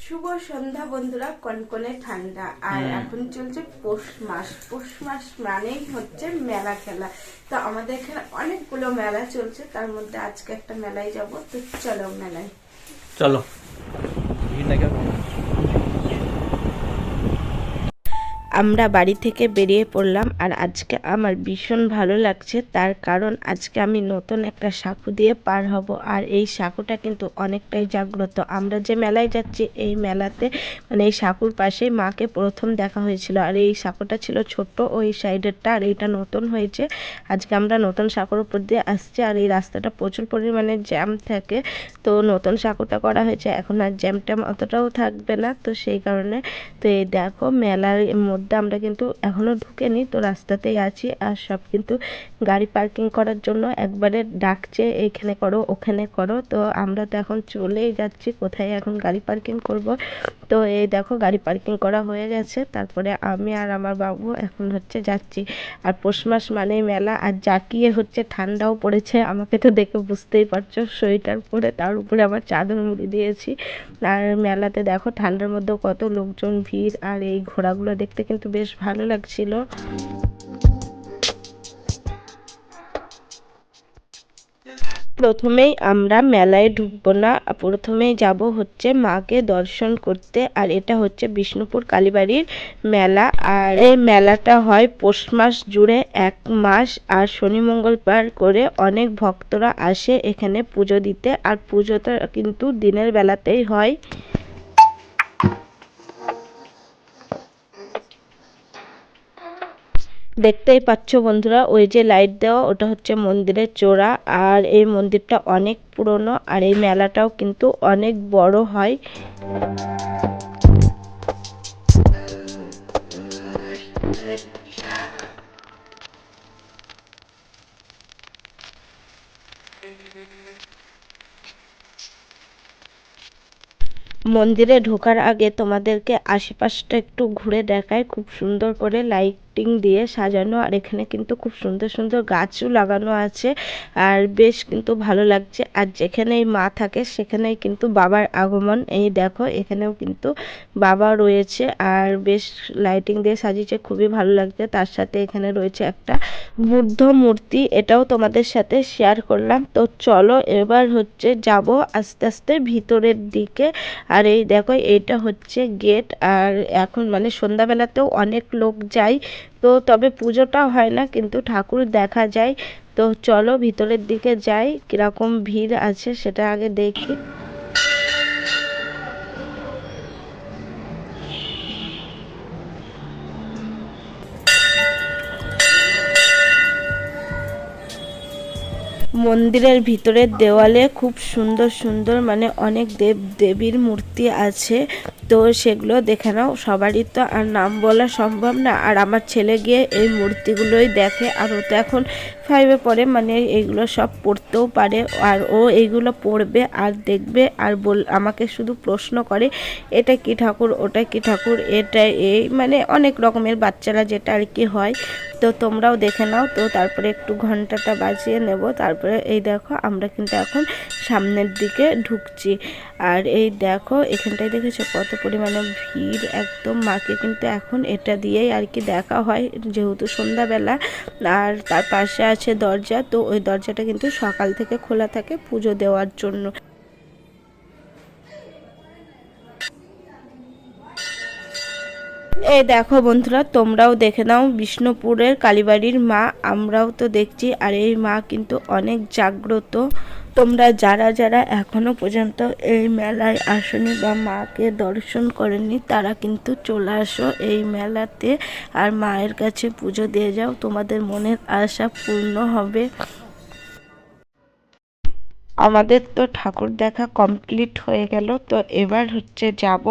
শুভ সন্ধ্যা বন্ধুরা। কনকনে ঠান্ডা আর এখন চলছে পৌষ মাস। পৌষ মাস মানেই হচ্ছে মেলা খেলা। তো আমাদের এখানে অনেকগুলো মেলা চলছে, তার মধ্যে আজকে একটা মেলায় যাব। তো চলো মেলায় চলো। আমরা বাড়ি থেকে বেরিয়ে পড়লাম। আর আজকে আমার ভীষণ ভালো লাগছে, তার কারণ আজকে আমি নতুন একটা সাঁকো দিয়ে পার হব। আর এই সাঁকোটা কিন্তু অনেকটাই জাগ্রত। আমরা যে মেলায় যাচ্ছি এই মেলাতে মানে এই সাঁকোর পাশেই মাকে প্রথম দেখা হয়েছিল। আর এই সাঁকোটা ছিল ছোট্ট ওই সাইডেরটা, আর এইটা নতুন হয়েছে। আজকে আমরা নতুন সাঁকোর উপর দিয়ে আসছি। আর এই রাস্তাটা প্রচুর পরিমাণে জ্যাম থাকে, তো নতুন সাঁকোটা করা হয়েছে। এখন আর জ্যাম ট্যাম অতটাও থাকবে না, তো সেই কারণে। তো এই দেখো মেলার মধ্যে আমরা কিন্তু এখনো ঢুকেনি, তো রাস্তাতেই আছি। আর সব কিন্তু গাড়ি পার্কিং করার জন্য একবারে ডাকছে, এইখানে করো ওখানে করো। তো আমরা তো এখন চলেই যাচ্ছি কোথায় এখন গাড়ি পার্কিং করব। তো এই দেখো গাড়ি পার্কিং করা হয়ে গেছে, তারপরে আমি আর আমার বাবু এখন হচ্ছে যাচ্ছি। আর পৌষ মাস মানেই মেলা, আর জাঁকিয়ে হচ্ছে ঠান্ডাও পড়েছে। আমাকে তো দেখে বুঝতেই পারছো, সোয়েটার পরে তার উপরে আবার চাদর মুড়ি দিয়েছি। আর মেলাতে দেখো ঠান্ডার মধ্যেও কত লোকজন ভিড়। আর এই ঘোড়াগুলো দেখতে কিন্তু বেশ ভালো লাগছিল। প্রথমেই আমরা মেলায় ঢুকবো না, প্রথমেই যাব হচ্ছে মাকে দর্শন করতে। আর এটা হচ্ছে বিষ্ণুপুর কালীবাড়ির মেলা। আর এই মেলাটা হয় পৌষ মাস জুড়ে 1 মাস। আর শনি মঙ্গলবার করে অনেক ভক্তরা আসে এখানে পুজো দিতে। আর পুজোটা কিন্তু দিনের বেলাতেই হয়। দেখতেই পাচ্ছ বন্ধুরা, ওই যে লাইট দেওয়া ওটা হচ্ছে মন্দিরের চূড়া। আর এই মন্দিরটা অনেক পুরনো। আর এই মেলাটাও কিন্তু অনেক বড় হয়। মন্দিরে ঢোকার আগে তোমাদেরকে আশেপাশটা একটু ঘুরে দেখায়। খুব সুন্দর করে লাইটিং দিয়ে সাজানো, আর এখানে কিন্তু খুব সুন্দর সুন্দর গাছও লাগানো আছে। আর বেশ কিন্তু ভালো লাগছে। আর যেখানেই মা থাকে সেখানেই কিন্তু বাবার আগমন। এই দেখো এখানেও কিন্তু বাবা রয়েছে। আর বেশ লাইটিং দিয়ে সাজিয়েছে, খুবই ভালো লাগছে। তার সাথে এখানে রয়েছে একটা বুদ্ধ মূর্তি, এটাও তোমাদের সাথে শেয়ার করলাম। তো চলো এবার হচ্ছে যাব আস্তে আস্তে ভিতরের দিকে। আর এই দেখো এইটা হচ্ছে গেট। আর এখন মানে সন্ধ্যাবেলাতেও অনেক লোক যায়, তো তবে পুজোটা হয় না কিন্তু ঠাকুর দেখা যায়। তো চলো ভিতরের দিকে যাই, কিরকম ভিড় আছে সেটা আগে দেখি। মন্দিরের ভিতরের দেওয়ালে খুব সুন্দর সুন্দর মানে অনেক দেব দেবীর মূর্তি আছে। তো সেগুলো দেখে নাও। সবারই তো আর নাম বলা সম্ভব না। আর আমার ছেলে গিয়ে এই মূর্তিগুলোই দেখে। আর ও তো এখন 5-এ পড়ে, মানে এইগুলো সব পড়তেও পারে। আর ও এইগুলো পড়বে আর দেখবে আর আমাকে শুধু প্রশ্ন করে এটা কি ঠাকুর, ওটা কি ঠাকুর, এটা এই মানে অনেক রকমের বাচ্চারা যেটা আর কি হয়। তো তোমরাও দেখে নাও। তো তারপরে একটু ঘন্টাটা বাজিয়ে নেব। তারপরে এই দেখো আমরা কিন্তু এখন সামনের দিকে ঢুকছি। আর এই দেখো এখানটায় দেখেছো কত পরিমাণে ভিড় একদম। মাকে কিন্তু এখন এটা দিয়েই আর কি দেখা হয়, যেহেতু সন্ধ্যাবেলা। আর তার পাশে আছে দরজা, তো ওই দরজাটা কিন্তু সকাল থেকে খোলা থাকে পুজো দেওয়ার জন্য। এই দেখো বন্ধুরা, তোমরাও দেখে নাও বিষ্ণুপুরের কালীবাড়ির মা। আমরাও তো দেখছি। আর এই মা কিন্তু অনেক জাগ্রত। তোমরা যারা যারা এখনো পর্যন্ত এই মেলায় আসনি বা মাকে দর্শন করেনি তারা কিন্তু চলে আসো এই মেলাতে। আর মায়ের কাছে পুজো দিয়ে যাও, তোমাদের মনের আশা পূর্ণ হবে। আমাদের তো ঠাকুর দেখা কমপ্লিট হয়ে গেল। তো এবার হচ্ছে যাব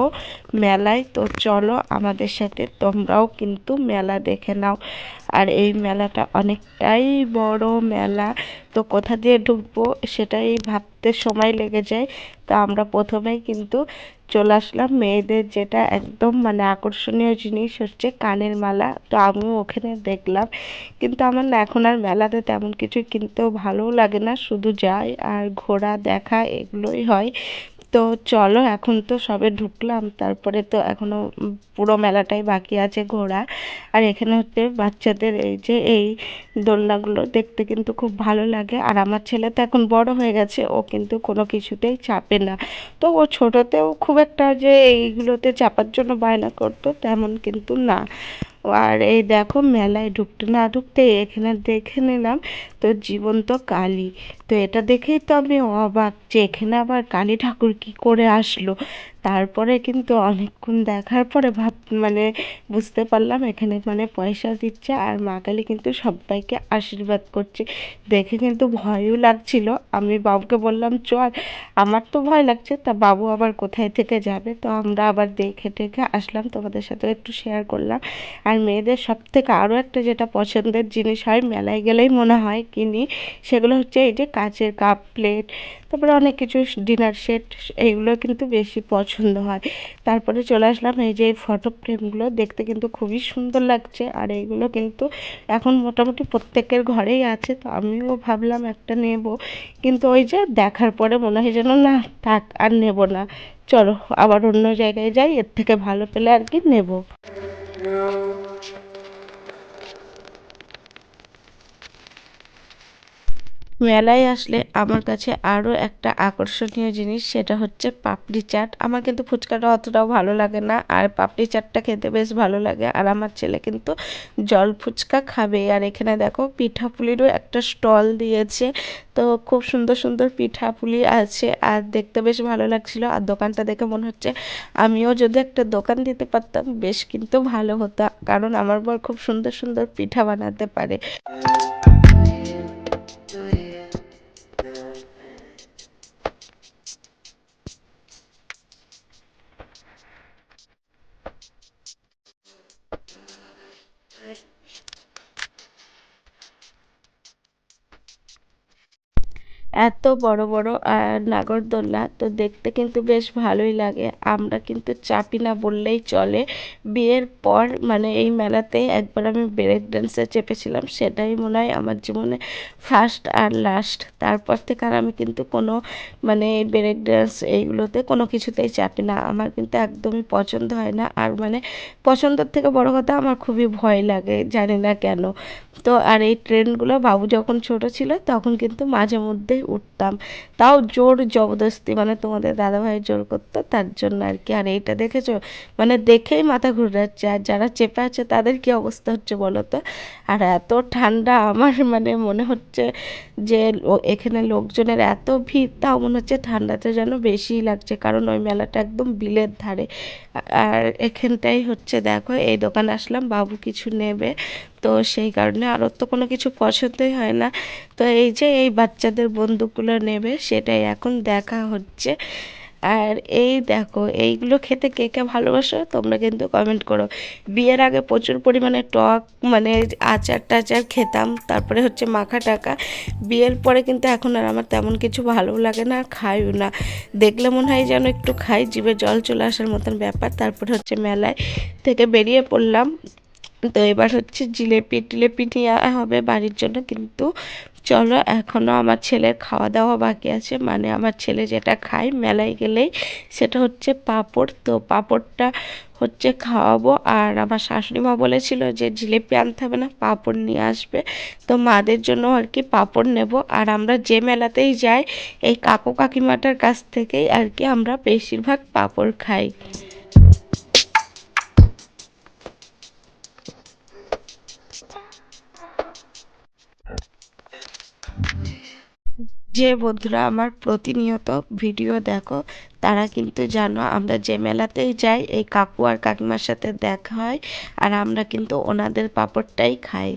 মেলায়। তো চলো আমাদের সাথে তোমরাও কিন্তু মেলা দেখে নাও। আর এই মেলাটা অনেকটাই বড় মেলা। তো কোথা দিয়ে ঢুকবো সেটাই ভাবতে সময় লেগে যায়। তো আমরা প্রথমেই কিন্তু চলে আসলাম মেয়েদের যেটা একদম মানে আকর্ষণীয় জিনিস হচ্ছে কানের মালা। তো আমিও ওখানে দেখলাম, কিন্তু আমার না এখন আর মেলাতে তেমন কিছু কিনতেও ভালোও লাগে না, শুধু যাই আর ঘোরা দেখা এগুলোই হয়। তো চলো, এখন তো সবে ঢুকলাম, তারপরে তো এখনো পুরো মেলাটাই বাকি আছে ঘোরা। আর এখানে হচ্ছে বাচ্চাদের এই যে এই দোলনাগুলো দেখতে কিন্তু খুব ভালো লাগে। আর আমার ছেলে তো এখন বড় হয়ে গেছে, ও কিন্তু কোনো কিছুতেই চাপে না। তো ও ছোটোতেও খুব একটা যে এইগুলোতে চাপার জন্য বায়না করতো তেমন কিন্তু না। আর এই দেখো, মেলায় ঢুকতে না ঢুকতেই এখানে দেখে নিলাম তো জীবন্ত কালী। তো এটা দেখেই তো আমি অবাক যে এখানে আবার কালী ঠাকুর কি করে আসলো। তারপরে কিন্তু অনেকক্ষণ দেখার পরে মানে বুঝতে পারলাম এখানে মানে পয়সা দিচ্ছে আর মা কালী কিন্তু সবাইকে আশীর্বাদ করছে। দেখে কিন্তু ভয়ও লাগছিল। আমি বাবুকে বললাম চল, আমার তো ভয় লাগছে, তা বাবু আবার কোথায় থেকে যাবে। তো আমরা আবার দেখে টেখে আসলাম, তোমাদের সাথে একটু শেয়ার করলাম। আর মেয়েদের সবথেকে আরও একটা যেটা পছন্দের জিনিস হয় মেলায় গেলেই মনে হয় কিনি, সেগুলো হচ্ছে এই যে কাচের কাপ প্লেট, তারপরে অনেক কিছু ডিনার সেট, এইগুলো কিন্তু বেশি পছন্দ হয়। তারপরে চলে আসলাম এই যে ফটো ফ্রেমগুলো, দেখতে কিন্তু খুবই সুন্দর লাগছে। আর এইগুলো কিন্তু এখন মোটামুটি প্রত্যেকের ঘরেই আছে, তো আমিও ভাবলাম একটা নেব, কিন্তু ওই যে দেখার পরে মনে হয় যেন না থাক আর নেব না, চলো আবার অন্য জায়গায় যাই, এর থেকে ভালো পেলে আর কি নেব। মেলায় আসলে আমার কাছে আরও একটা আকর্ষণীয় জিনিস, সেটা হচ্ছে পাপড়ি চাট। আমার কিন্তু ফুচকাটা অতটাও ভালো লাগে না, আর পাপড়ি চাটটা খেতে বেশ ভালো লাগে। আর আমার ছেলে কিন্তু জল ফুচকা খাবে। আর এখানে দেখো পিঠাপুলিরও একটা স্টল দিয়েছে, তো খুব সুন্দর সুন্দর পিঠাপুলি আছে আর দেখতে বেশ ভালো লাগছিল। আর দোকানটা দেখে মনে হচ্ছে আমিও যদি একটা দোকান দিতে পারতাম বেশ কিন্তু ভালো হতো, কারণ আমার বর খুব সুন্দর সুন্দর পিঠা বানাতে পারে। এত বড় বড় নাগরদোলনা, তো দেখতে কিন্তু বেশ ভালোই লাগে। আমরা কিন্তু চাপি না বললেই চলে। বিয়ের পর মানে এই মেলাতে একবার আমি ব্রেক ডান্সে চেপেছিলাম, সেটাই মনে হয় আমার জীবনে ফার্স্ট আর লাস্ট। তারপর থেকে আর আমি কিন্তু কোনো মানে ব্রেক ডান্স এইগুলোতে কোনো কিছুতেই চাপি না। আমার কিন্তু একদমই পছন্দ হয় না। আর মানে পছন্দের থেকে বড় কথা, আমার খুবই ভয় লাগে, জানি না কেন। তো আর এই ট্রেনগুলো বাবু যখন ছোট ছিল তখন কিন্তু মাঝে মধ্যেই উঠতাম, তাও জোর জবরদস্তি, মানে তোমাদের দাদাভাই জোর করতো তার জন্য আর কি। আর এইটা দেখেছো, মানে দেখেই মাথা ঘুরাচ্ছে। আর যারা চেপে আছে তাদের কি অবস্থা হচ্ছে বলো তো। আর এত ঠান্ডা, আমার মানে মনে হচ্ছে যে এখানে লোকজনের এত ভিড়, তাও মনে হচ্ছে ঠান্ডাটা যেন বেশিই লাগছে, কারণ ওই মেলাটা একদম বিলের ধারে। আর এখানটাই হচ্ছে দেখো, এই দোকানে আসলাম বাবু কিছু নেবে, তো সেই কারণে আরও তো কোনো কিছু পছন্দই হয় না। তো এই যে এই বাচ্চাদের বন্দুকগুলো নেবে সেটাই এখন দেখা হচ্ছে। আর এই দেখো, এইগুলো খেতে কে কে ভালোবাসো তোমরা কিন্তু কমেন্ট করো। বিয়ের আগে প্রচুর পরিমাণে টক মানে আচার টাচার খেতাম, তারপরে হচ্ছে মাখা টাকা। বিয়ের পরে কিন্তু এখন আর আমার তেমন কিছু ভালো লাগে না, খাইও না। দেখলে মনে হয় যেন একটু খাই, জিভে জল চলে আসার মতন ব্যাপার। তারপরে হচ্ছে মেলায় থেকে বেরিয়ে পড়লাম। তো এবার হচ্ছে জিলেপি টিলেপি নিয়ে হবে বাড়ির জন্য, কিন্তু চলো এখনও আমার ছেলের খাওয়া দাওয়া বাকি আছে। মানে আমার ছেলে যেটা খায় মেলায় গেলেই, সেটা হচ্ছে পাঁপড়। তো পাঁপড়টা হচ্ছে খাওয়াবো। আর আমার শাশুড়ি মা বলেছিল যে জিলেপি আনতে হবে না, পাঁপড় নিয়ে আসবে। তো মাদের জন্য আর কি পাঁপড় নেব। আর আমরা যে মেলাতেই যাই এই কাকু কাকিমাটার কাছ থেকেই আর কি আমরা বেশিরভাগ পাঁপড় খাই। যে বন্ধুরা আমার প্রতিনিয়ত ভিডিও দেখো, তারা কিন্তু জানো আমরা যে মেলাতেই যাই এই কাকু আর কাকিমার সাথে দেখা হয়, আর আমরা কিন্তু ওনাদের পাঁপড়টাই খাই।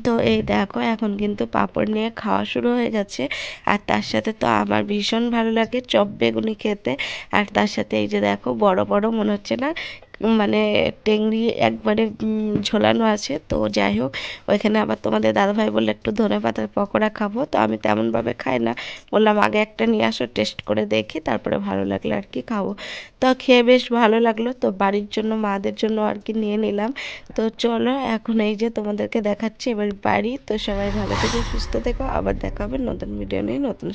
তো এই দেখো এখন কিন্তু পাঁপড় নিয়ে খাওয়া শুরু হয়ে গেছে। আর তার সাথে তো আমার ভীষণ ভালো লাগে চপ বেগুনি খেতে। আর তার সাথে এই যে দেখো বড় বড় মনে হচ্ছে না মানে টেংরি একবারে ঝোলানো আছে। তো যাই হোক, ওইখানে আবার তোমাদের দাদাভাই বললে একটু ধনেপাতার পকোড়া খাবো, তো আমি তেমনভাবে খাই না, বললাম আগে একটা নিয়ে আসো টেস্ট করে দেখি, তারপরে ভালো লাগলে আর কি খাবো। তো খেয়ে বেশ ভালো লাগলো, তো বাড়ির জন্য মাদের জন্য আর কি নিয়ে নিলাম। তো চলো এখন এই যে তোমাদেরকে দেখাচ্ছি এবার বাড়ি। তো সবাই ভালো থেকো সুস্থ থেকো, আবার দেখা হবে নতুন ভিডিও নিয়ে নতুন